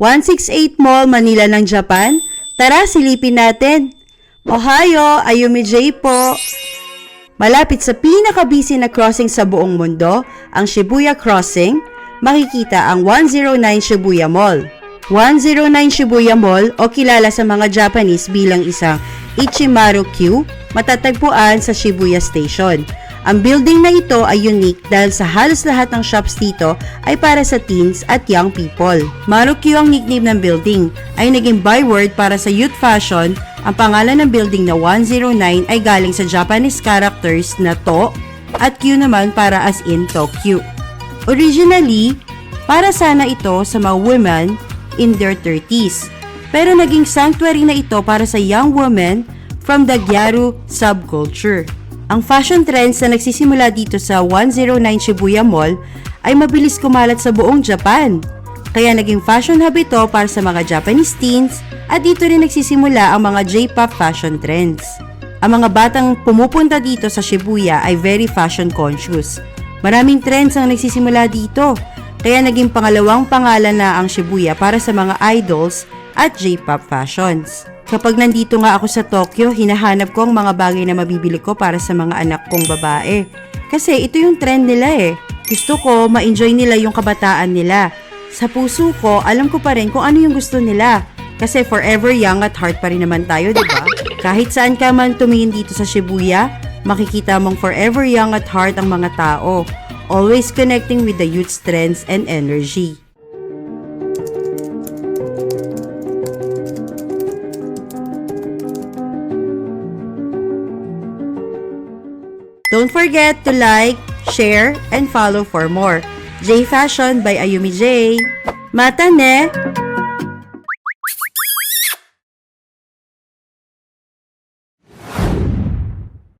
168 Mall, Manila ng Japan. Tara, silipin natin. Ohio, Ayumi J po. Malapit sa pinaka-busy na crossing sa buong mundo, ang Shibuya Crossing, makikita ang 109 Shibuya Mall. 109 Shibuya Mall o kilala sa mga Japanese bilang isang Ichimaru-Q, matatagpuan sa Shibuya Station. Ang building na ito ay unique dahil sa halos lahat ng shops dito ay para sa teens at young people. Maru-Q ang nickname ng building, ay naging byword para sa youth fashion. Ang pangalan ng building na 109 ay galing sa Japanese characters na To at Q naman para as in Tokyo. Originally, para sana ito sa mga women in their 30s. Pero naging sanctuary na ito para sa young women from the Gyaru subculture. Ang fashion trends na nagsisimula dito sa 109 Shibuya Mall ay mabilis kumalat sa buong Japan. Kaya naging fashion hub ito para sa mga Japanese teens at dito rin nagsisimula ang mga J-pop fashion trends. Ang mga batang pumupunta dito sa Shibuya ay very fashion conscious. Maraming trends ang nagsisimula dito, kaya naging pangalawang pangalan na ang Shibuya para sa mga idols at J-pop fashions. Kapag nandito nga ako sa Tokyo, hinahanap ko ang mga bagay na mabibili ko para sa mga anak kong babae. Kasi ito yung trend nila eh. Gusto ko ma-enjoy nila yung kabataan nila. Sa puso ko, alam ko pa rin kung ano yung gusto nila. Kasi forever young at heart pa rin naman tayo, di ba? Kahit saan ka man tumingin dito sa Shibuya, makikita mong forever young at heart ang mga tao. Always connecting with the youth's trends and energy. Don't forget to like, share, and follow for more. J Fashion by Ayumi J. Mata ne!